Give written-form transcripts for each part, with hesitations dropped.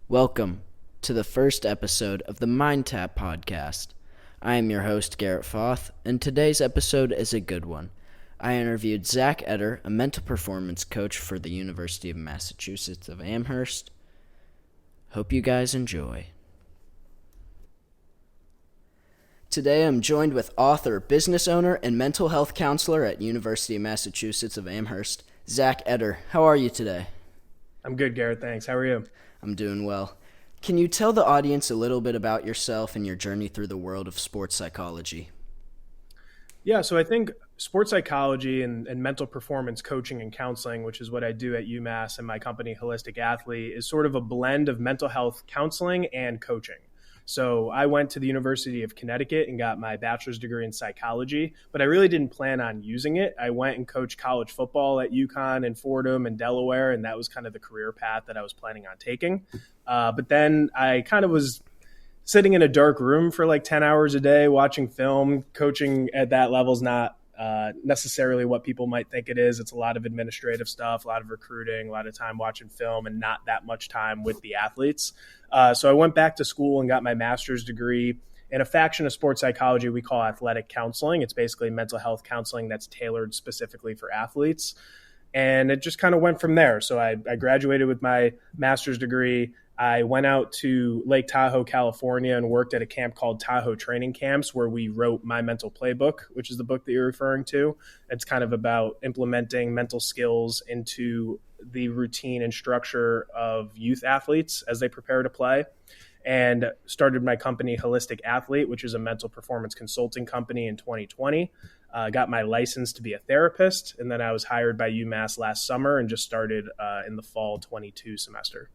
Welcome to the first episode of the Mind Tap podcast. I am your host, Garret Fauth, and today's episode is a good one. I interviewed Zack Etter, a mental performance coach for the University of Massachusetts of Amherst. Hope you guys enjoy. Today I'm joined with author, business owner, and mental health counselor at University of Massachusetts of Amherst, Zack Etter. How are you today? I'm good, Garrett. Thanks. How are you? I'm doing well. Can you tell the audience a little bit about yourself and your journey through the world of sports psychology? Yeah, so I think sports psychology and mental performance coaching and counseling, which is what I do at UMass and my company, Holistic Athlete, is sort of a blend of mental health counseling and coaching. So I went to the University of Connecticut and got my bachelor's degree in psychology, but I really didn't plan on using it. I went and coached college football at UConn and Fordham and Delaware, and that was kind of the career path that I was planning on taking. But then I kind of was sitting in a dark room for like 10 hours a day, watching film. Coaching at that level is not necessarily what people might think it is. It's a lot of administrative stuff, a lot of recruiting, a lot of time watching film, and not that much time with the athletes. So I went back to school and got my master's degree in a faction of sports psychology we call athletic counseling. It's basically mental health counseling that's tailored specifically for athletes. And it just kind of went from there. So I graduated with my master's degree. I went out to Lake Tahoe, California, and worked at a camp called Tahoe Training Camps, where we wrote My Mental Playbook, which is the book that you're referring to. It's kind of about implementing mental skills into the routine and structure of youth athletes as they prepare to play. And started my company, Holistic Athlete, which is a mental performance consulting company, in 2020. Got my license to be a therapist, and then I was hired by UMass last summer and just started in the fall 22 semester.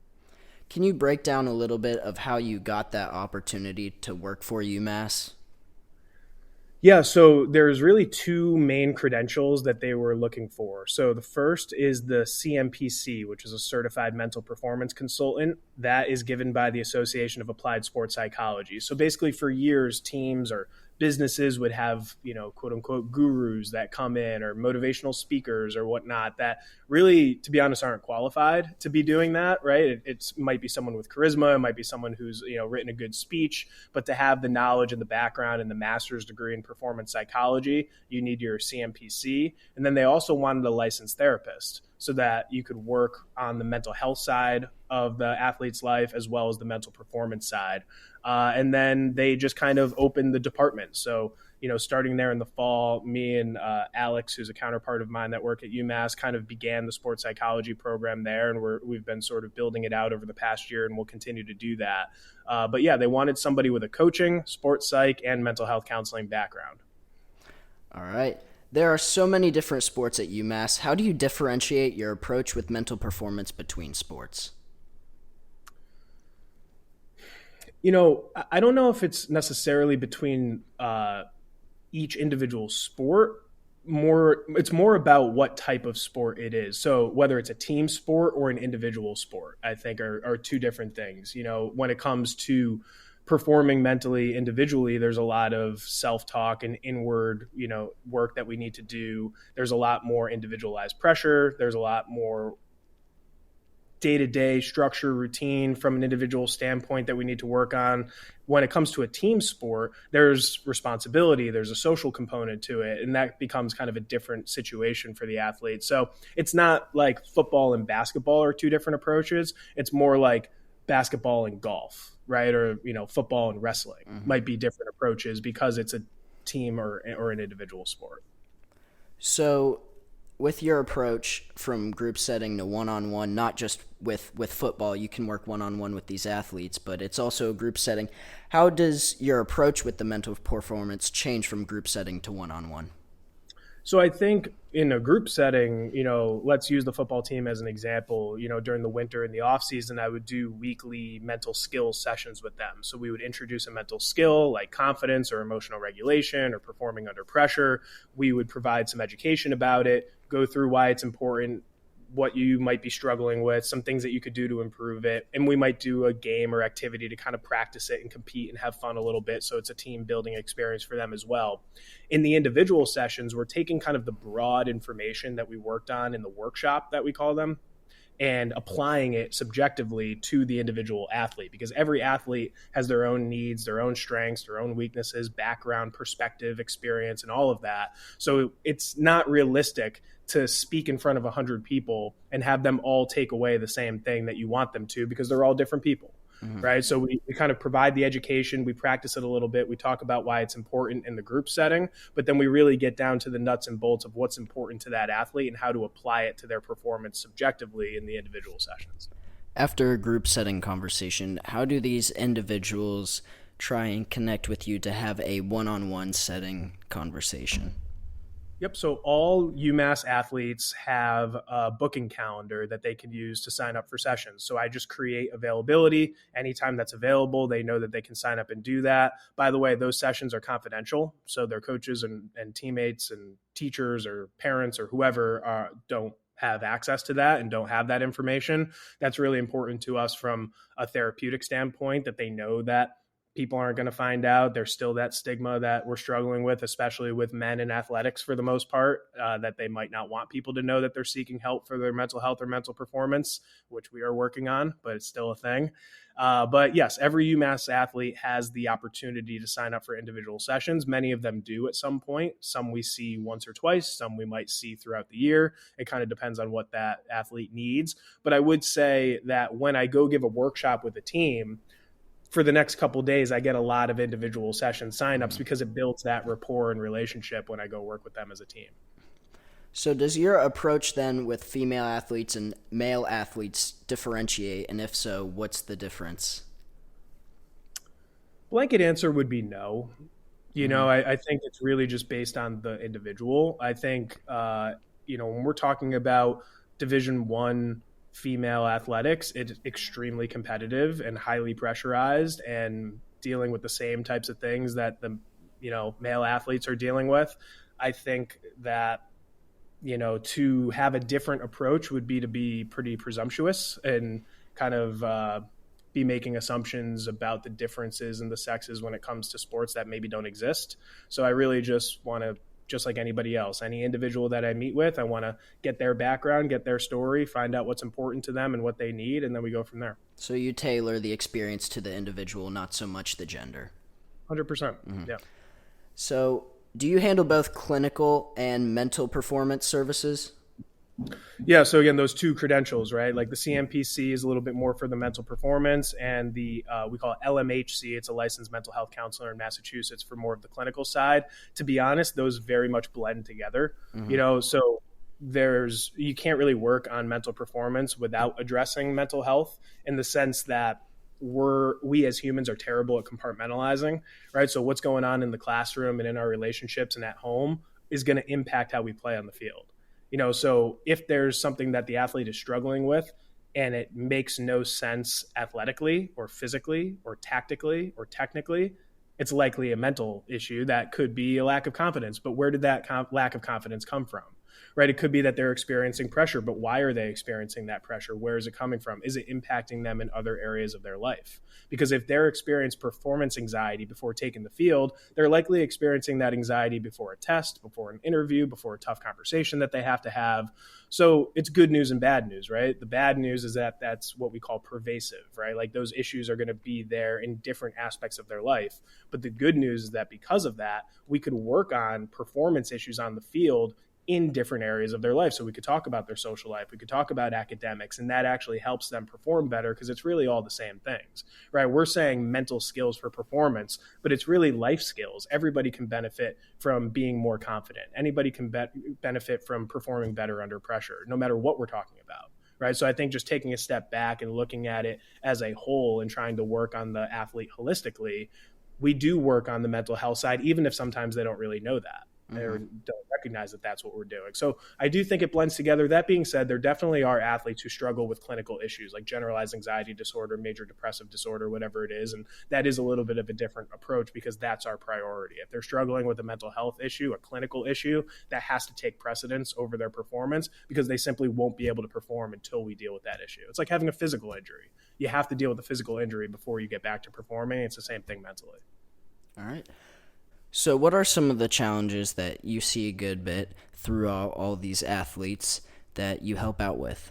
Can you break down a little bit of how you got that opportunity to work for UMass? Yeah, so there's really two main credentials that they were looking for. So the first is the CMPC, which is a certified mental performance consultant. That is given by the Association of Applied Sports Psychology. So basically for years, teams or businesses would have, quote unquote, gurus that come in, or motivational speakers or whatnot, that really, to be honest, aren't qualified to be doing that, right? It might be someone with charisma, it might be someone who's, written a good speech, but to have the knowledge and the background and the master's degree in performance psychology, you need your CMPC. And then they also wanted a licensed therapist so that you could work on the mental health side of the athlete's life as well as the mental performance side. And then they just kind of opened the department. So, starting there in the fall, me and Alex, who's a counterpart of mine that work at UMass, kind of began the sports psychology program there. And we've been sort of building it out over the past year, and we'll continue to do that. But yeah, they wanted somebody with a coaching, sports psych, and mental health counseling background. All right. There are so many different sports at UMass. How do you differentiate your approach with mental performance between sports? I don't know if it's necessarily between each individual sport. It's more about what type of sport it is. So whether it's a team sport or an individual sport, I think are two different things. When it comes to performing mentally individually, there's a lot of self-talk and inward, work that we need to do. There's a lot more individualized pressure. There's a lot more day-to-day structure, routine from an individual standpoint that we need to work on. When it comes to a team sport, there's responsibility, there's a social component to it, and that becomes kind of a different situation for the athlete. So it's not like football and basketball are two different approaches. It's more like basketball and golf, right? Or, football and wrestling might be different approaches because it's a team or an individual sport. So with your approach from group setting to one-on-one, not just with football, you can work one-on-one with these athletes, but it's also a group setting. How does your approach with the mental performance change from group setting to one-on-one? So I think in a group setting, let's use the football team as an example. During the winter and the off season, I would do weekly mental skills sessions with them. So we would introduce a mental skill like confidence or emotional regulation or performing under pressure. We would provide some education about it, go through why it's important, what you might be struggling with, some things that you could do to improve it. And we might do a game or activity to kind of practice it and compete and have fun a little bit. So it's a team building experience for them as well. In the individual sessions, we're taking kind of the broad information that we worked on in the workshop that we call them, and applying it subjectively to the individual athlete, because every athlete has their own needs, their own strengths, their own weaknesses, background, perspective, experience, and all of that. So it's not realistic to speak in front of 100 people and have them all take away the same thing that you want them to, because they're all different people. Right. So we kind of provide the education, we practice it a little bit, we talk about why it's important in the group setting, but then we really get down to the nuts and bolts of what's important to that athlete and how to apply it to their performance subjectively in the individual sessions. After a group setting conversation, how do these individuals try and connect with you to have a one-on-one setting conversation? Yep. So all UMass athletes have a booking calendar that they can use to sign up for sessions. So I just create availability. Anytime that's available, they know that they can sign up and do that. By the way, those sessions are confidential. So their coaches and teammates and teachers or parents or whoever don't have access to that and don't have that information. That's really important to us from a therapeutic standpoint, that they know that people aren't going to find out. There's still that stigma that we're struggling with, especially with men in athletics for the most part, that they might not want people to know that they're seeking help for their mental health or mental performance, which we are working on, but it's still a thing. But yes, every UMass athlete has the opportunity to sign up for individual sessions. Many of them do at some point. Some we see once or twice, some we might see throughout the year. It kind of depends on what that athlete needs. But I would say that when I go give a workshop with a team, for the next couple of days, I get a lot of individual session signups because it builds that rapport and relationship when I go work with them as a team. So does your approach then with female athletes and male athletes differentiate? And if so, what's the difference? Blanket answer would be no. I think it's really just based on the individual. I think, when we're talking about Division I female athletics, it's extremely competitive and highly pressurized and dealing with the same types of things that the male athletes are dealing with. I think that to have a different approach would be to be pretty presumptuous and kind of be making assumptions about the differences in the sexes when it comes to sports that maybe don't exist. So I really just want to, just like anybody else, any individual that I meet with, I want to get their background, get their story, find out what's important to them and what they need, and then we go from there. So you tailor the experience to the individual, not so much the gender. 100%. Yeah. So do you handle both clinical and mental performance services? Yeah. So again, those two credentials, right? Like the CMPC is a little bit more for the mental performance, and the we call it LMHC. It's a licensed mental health counselor in Massachusetts for more of the clinical side. To be honest, those very much blend together. So you can't really work on mental performance without addressing mental health, in the sense that we as humans are terrible at compartmentalizing, right? So what's going on in the classroom and in our relationships and at home is going to impact how we play on the field. So if there's something that the athlete is struggling with and it makes no sense athletically or physically or tactically or technically, it's likely a mental issue that could be a lack of confidence. But where did that lack of confidence come from? Right? It could be that they're experiencing pressure, but why are they experiencing that pressure? Where is it coming from? Is it impacting them in other areas of their life? Because if they're experiencing performance anxiety before taking the field, they're likely experiencing that anxiety before a test, before an interview, before a tough conversation that they have to have. So it's good news and bad news, right? The bad news is that that's what we call pervasive, right? Like those issues are going to be there in different aspects of their life. But the good news is that because of that, we could work on performance issues on the field in different areas of their life. So we could talk about their social life, we could talk about academics, and that actually helps them perform better, because it's really all the same things, right? We're saying mental skills for performance, but it's really life skills. Everybody can benefit from being more confident. Anybody can benefit from performing better under pressure, no matter what we're talking about. Right. So I think just taking a step back and looking at it as a whole and trying to work on the athlete holistically, we do work on the mental health side, even if sometimes they don't really know that. Or don't recognize that that's what we're doing. So I do think it blends together. That being said, there definitely are athletes who struggle with clinical issues like generalized anxiety disorder, major depressive disorder, whatever it is. And that is a little bit of a different approach, because that's our priority. If they're struggling with a mental health issue, a clinical issue, that has to take precedence over their performance, because they simply won't be able to perform until we deal with that issue. It's like having a physical injury. You have to deal with the physical injury before you get back to performing. It's the same thing mentally. All right. So what are some of the challenges that you see a good bit through all these athletes that you help out with?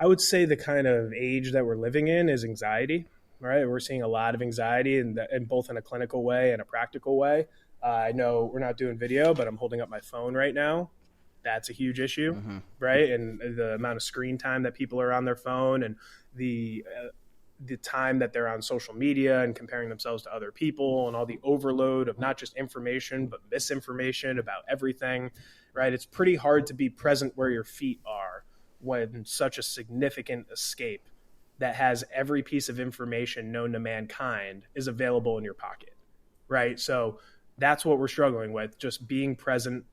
I would say the kind of age that we're living in is anxiety, right? We're seeing a lot of anxiety in both in a clinical way and a practical way. I know we're not doing video, but I'm holding up my phone right now. That's a huge issue, right? And the amount of screen time that people are on their phone, and the time that they're on social media and comparing themselves to other people, and all the overload of not just information, but misinformation about everything, right? It's pretty hard to be present where your feet are when such a significant escape that has every piece of information known to mankind is available in your pocket, right? So that's what we're struggling with, just being present,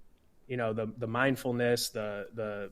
the mindfulness, the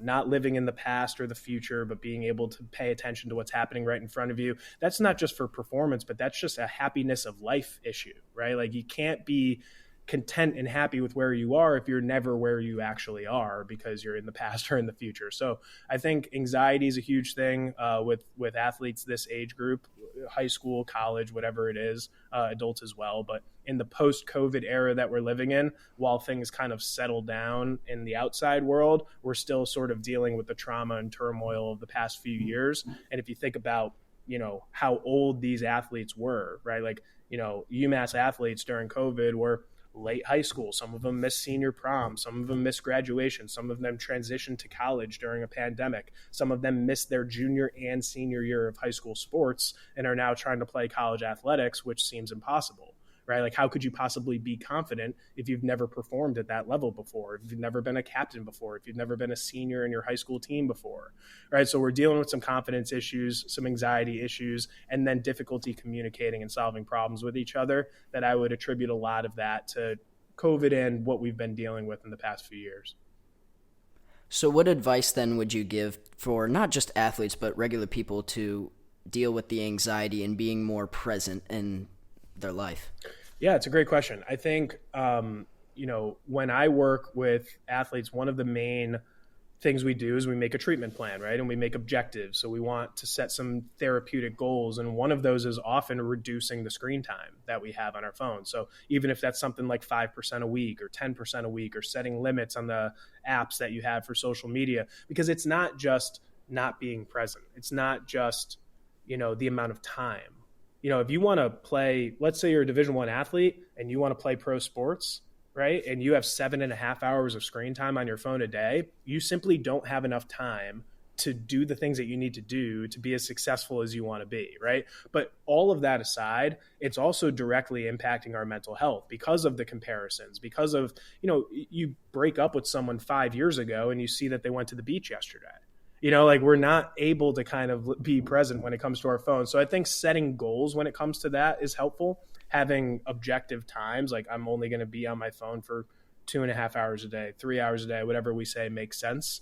not living in the past or the future, but being able to pay attention to what's happening right in front of you. That's not just for performance, but that's just a happiness of life issue, right? Like, you can't be content and happy with where you are if you're never where you actually are, because you're in the past or in the future. So I think anxiety is a huge thing with athletes this age group, high school, college, whatever it is, adults as well. But in the post-COVID era that we're living in, while things kind of settle down in the outside world, we're still sort of dealing with the trauma and turmoil of the past few years. And if you think about, how old these athletes were, right? Like, UMass athletes during COVID were late high school. Some of them missed senior prom. Some of them missed graduation. Some of them transitioned to college during a pandemic. Some of them missed their junior and senior year of high school sports and are now trying to play college athletics, which seems impossible, right? Like, how could you possibly be confident if you've never performed at that level before, if you've never been a captain before, if you've never been a senior in your high school team before, right? So we're dealing with some confidence issues, some anxiety issues, and then difficulty communicating and solving problems with each other, that I would attribute a lot of that to COVID and what we've been dealing with in the past few years. So what advice then would you give for not just athletes, but regular people to deal with the anxiety and being more present in their life? Yeah, it's a great question. I think, when I work with athletes, one of the main things we do is we make a treatment plan, right? And we make objectives. So we want to set some therapeutic goals. And one of those is often reducing the screen time that we have on our phone. So even if that's something like 5% a week or 10% a week, or setting limits on the apps that you have for social media, because it's not just not being present. It's not just, the amount of time. If you want to play, let's say you're a Division I athlete and you want to play pro sports, right? And you have 7.5 hours of screen time on your phone a day, you simply don't have enough time to do the things that you need to do to be as successful as you want to be, right? But all of that aside, it's also directly impacting our mental health because of the comparisons, because of, you break up with someone 5 years ago and you see that they went to the beach yesterday. We're not able to kind of be present when it comes to our phone. So I think setting goals when it comes to that is helpful. Having objective times, like, I'm only going to be on my phone for 2.5 hours a day, 3 hours a day, whatever we say makes sense,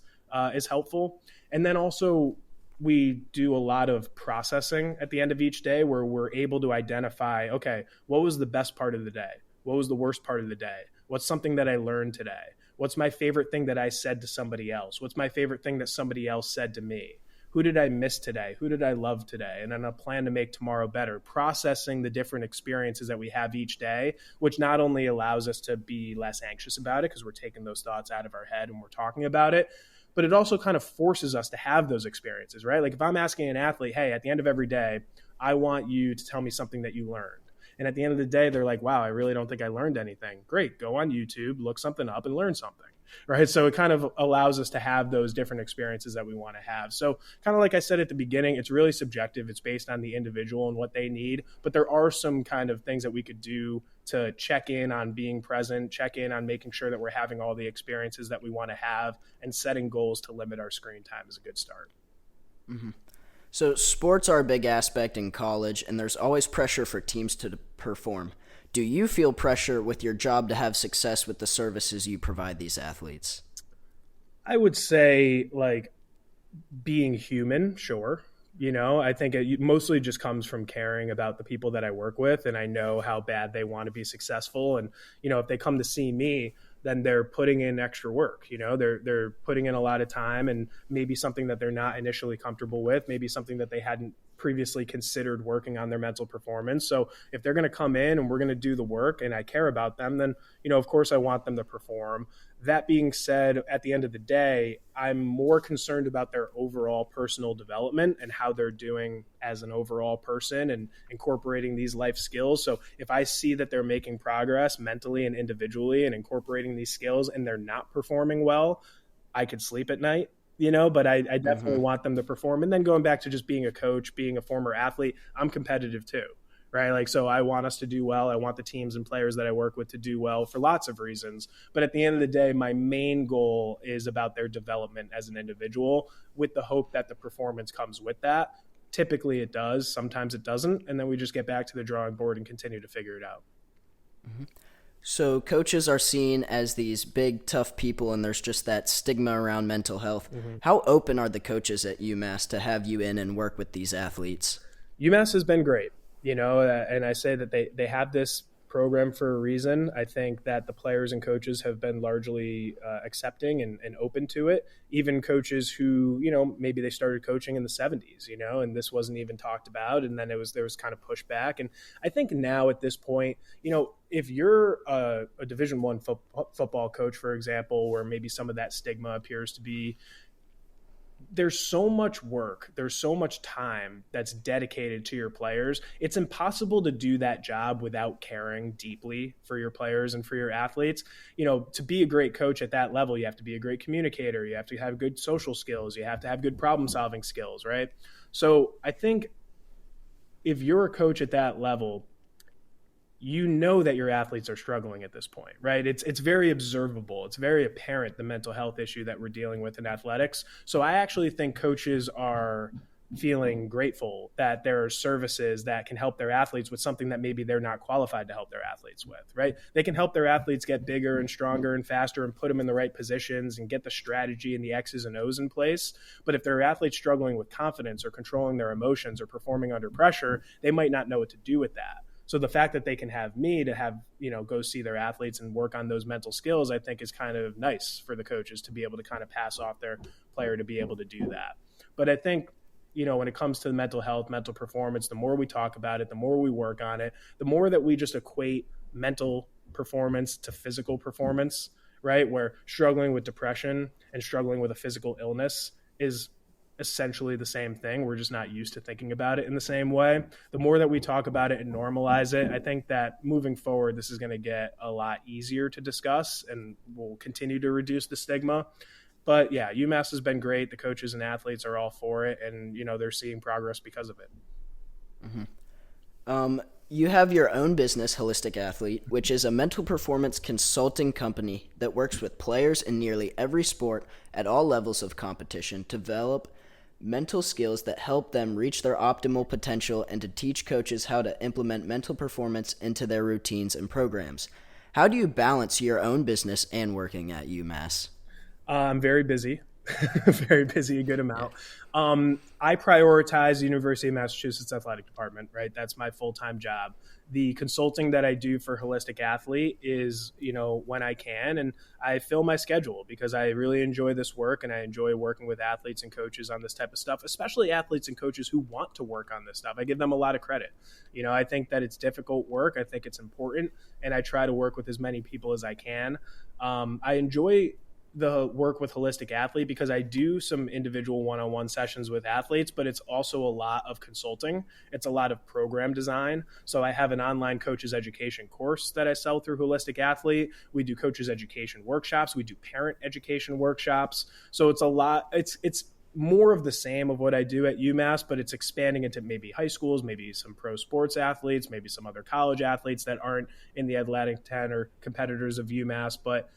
is helpful. And then also we do a lot of processing at the end of each day, where we're able to identify, okay, what was the best part of the day? What was the worst part of the day? What's something that I learned today? What's my favorite thing that I said to somebody else? What's my favorite thing that somebody else said to me? Who did I miss today? Who did I love today? And then a plan to make tomorrow better. Processing the different experiences that we have each day, which not only allows us to be less anxious about it because we're taking those thoughts out of our head and we're talking about it, but it also kind of forces us to have those experiences, right? Like, if I'm asking an athlete, hey, at the end of every day, I want you to tell me something that you learned. And at the end of the day, they're like, wow, I really don't think I learned anything. Great. Go on YouTube, look something up and learn something, right? So it kind of allows us to have those different experiences that we want to have. So kind of like I said at the beginning, it's really subjective. It's based on the individual and what they need. But there are some kind of things that we could do to check in on being present, check in on making sure that we're having all the experiences that we want to have, and setting goals to limit our screen time is a good start. Mm-hmm. So sports are a big aspect in college, and there's always pressure for teams to perform. Do you feel pressure with your job to have success with the services you provide these athletes? I would say, like, being human, sure. I think it mostly just comes from caring about the people that I work with, and I know how bad they want to be successful. And, if they come to see me, then they're putting in extra work. They're putting in a lot of time, and maybe something that they're not initially comfortable with, maybe something that they hadn't previously considered working on their mental performance. So if they're going to come in and we're going to do the work and I care about them, then, of course I want them to perform. That being said, at the end of the day, I'm more concerned about their overall personal development and how they're doing as an overall person and incorporating these life skills. So if I see that they're making progress mentally and individually and incorporating these skills and they're not performing well, I could sleep at night, but I definitely want them to perform. And then going back to just being a coach, being a former athlete, I'm competitive too. Right. Like, so I want us to do well. I want the teams and players that I work with to do well for lots of reasons. But at the end of the day, my main goal is about their development as an individual with the hope that the performance comes with that. Typically it does. Sometimes it doesn't. And then we just get back to the drawing board and continue to figure it out. Mm-hmm. So coaches are seen as these big, tough people, and there's just that stigma around mental health. Mm-hmm. How open are the coaches at UMass to have you in and work with these athletes? UMass has been great. And I say that they have this program for a reason. I think that the players and coaches have been largely accepting and open to it. Even coaches who, maybe they started coaching in the 70s, and this wasn't even talked about. And then there was kind of pushback. And I think now at this point, if you're a Division I football coach, for example, where maybe some of that stigma appears to be, there's so much work, there's so much time that's dedicated to your players. It's impossible to do that job without caring deeply for your players and for your athletes. To be a great coach at that level, you have to be a great communicator. You have to have good social skills. You have to have good problem solving skills, right? So I think if you're a coach at that level, that your athletes are struggling at this point, right? It's very observable. It's very apparent, the mental health issue that we're dealing with in athletics. So I actually think coaches are feeling grateful that there are services that can help their athletes with something that maybe they're not qualified to help their athletes with, right? They can help their athletes get bigger and stronger and faster and put them in the right positions and get the strategy and the X's and O's in place. But if their athlete's struggling with confidence or controlling their emotions or performing under pressure, they might not know what to do with that. So the fact that they can have me to have, go see their athletes and work on those mental skills, I think is kind of nice for the coaches to be able to kind of pass off their player to be able to do that. But I think, when it comes to mental health, mental performance, the more we talk about it, the more we work on it, the more that we just equate mental performance to physical performance, right? Where struggling with depression and struggling with a physical illness is essentially the same thing. We're just not used to thinking about it in the same way. The more that we talk about it and normalize it, I think that moving forward, this is going to get a lot easier to discuss and we'll continue to reduce the stigma. But yeah, UMass has been great. The coaches and athletes are all for it, and they're seeing progress because of it. Mm-hmm. You have your own business, Holistic Athlete, which is a mental performance consulting company that works with players in nearly every sport at all levels of competition to develop mental skills that help them reach their optimal potential and to teach coaches how to implement mental performance into their routines and programs. How do you balance your own business and working at UMass? I'm very busy, very busy, a good amount. I prioritize the University of Massachusetts Athletic Department, right? That's my full-time job. The consulting that I do for Holistic Athlete is, when I can, and I fill my schedule because I really enjoy this work and I enjoy working with athletes and coaches on this type of stuff, especially athletes and coaches who want to work on this stuff. I give them a lot of credit. I think that it's difficult work. I think it's important, and I try to work with as many people as I can. I enjoy the work with Holistic Athlete because I do some individual one-on-one sessions with athletes, but it's also a lot of consulting. It's a lot of program design. So I have an online coaches education course that I sell through Holistic Athlete. We do coaches education workshops. We do parent education workshops. So it's a lot. It's more of the same of what I do at UMass, but it's expanding into maybe high schools, maybe some pro sports athletes, maybe some other college athletes that aren't in the Atlantic 10 or competitors of UMass. But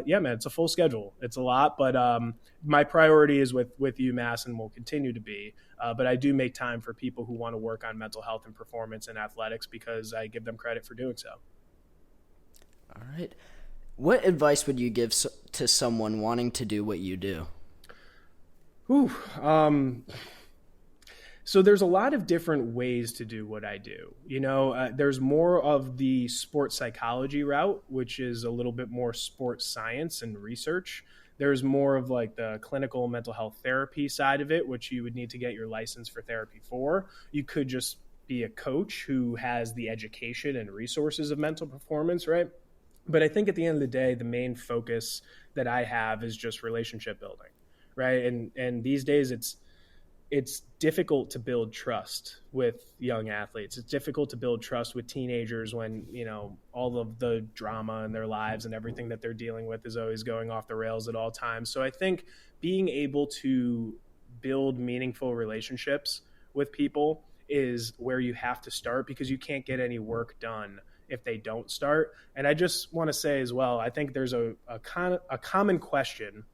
yeah, man, it's a full schedule. It's a lot, but my priority is with UMass and will continue to be. But I do make time for people who want to work on mental health and performance in athletics because I give them credit for doing so. All right. What advice would you give to someone wanting to do what you do? So there's a lot of different ways to do what I do. There's more of the sports psychology route, which is a little bit more sports science and research. There's more of like the clinical mental health therapy side of it, which you would need to get your license for therapy for. You could just be a coach who has the education and resources of mental performance, right? But I think at the end of the day, the main focus that I have is just relationship building, right? And these days it's difficult to build trust with young athletes. It's difficult to build trust with teenagers when, all of the drama in their lives and everything that they're dealing with is always going off the rails at all times. So I think being able to build meaningful relationships with people is where you have to start, because you can't get any work done if they don't start. And I just want to say as well, I think there's a common question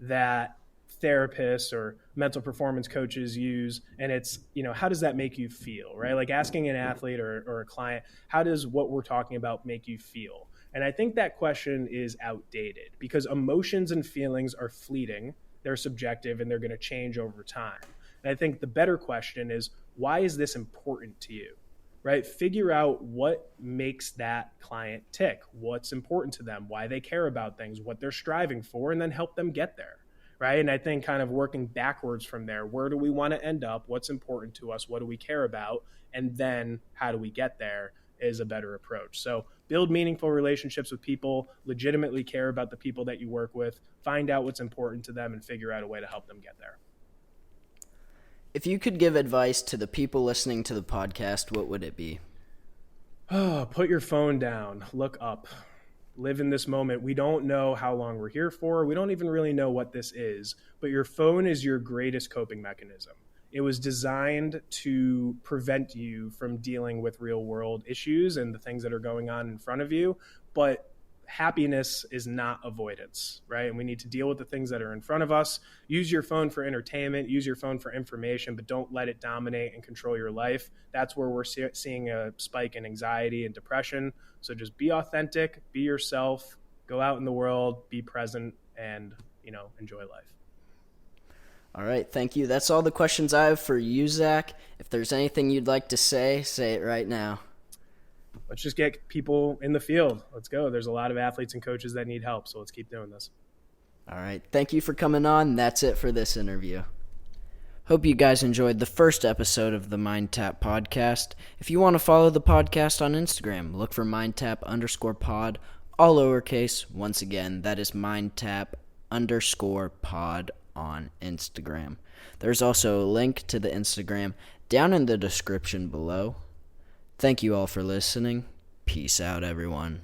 that therapists or mental performance coaches use, and it's, how does that make you feel, right? Like asking an athlete or a client, how does what we're talking about make you feel? And I think that question is outdated, because emotions and feelings are fleeting, they're subjective, and they're going to change over time. And I think the better question is, why is this important to you? Right? Figure out what makes that client tick, what's important to them, why they care about things, what they're striving for, and then help them get there. Right? And I think kind of working backwards from there, where do we want to end up? What's important to us? What do we care about? And then how do we get there is a better approach. So build meaningful relationships with people, legitimately care about the people that you work with, find out what's important to them, and figure out a way to help them get there. If you could give advice to the people listening to the podcast, what would it be? Put your phone down, look up, live in this moment. We don't know how long we're here for. We don't even really know what this is, but your phone is your greatest coping mechanism. It was designed to prevent you from dealing with real world issues and the things that are going on in front of you. But happiness is not avoidance, right? And we need to deal with the things that are in front of us. Use your phone for entertainment, use your phone for information, but don't let it dominate and control your life. That's where we're seeing a spike in anxiety and depression. So just be authentic, be yourself, go out in the world, be present, and, enjoy life. All right, thank you. That's all the questions I have for you, Zach. If there's anything you'd like to say it right now. Let's just get people in the field. Let's go. There's a lot of athletes and coaches that need help, so let's keep doing this. All right. Thank you for coming on. That's it for this interview. Hope you guys enjoyed the first episode of the MindTap podcast. If you want to follow the podcast on Instagram, look for MindTap_pod, all lowercase. Once again, that is MindTap_pod on Instagram. There's also a link to the Instagram down in the description below. Thank you all for listening. Peace out, everyone.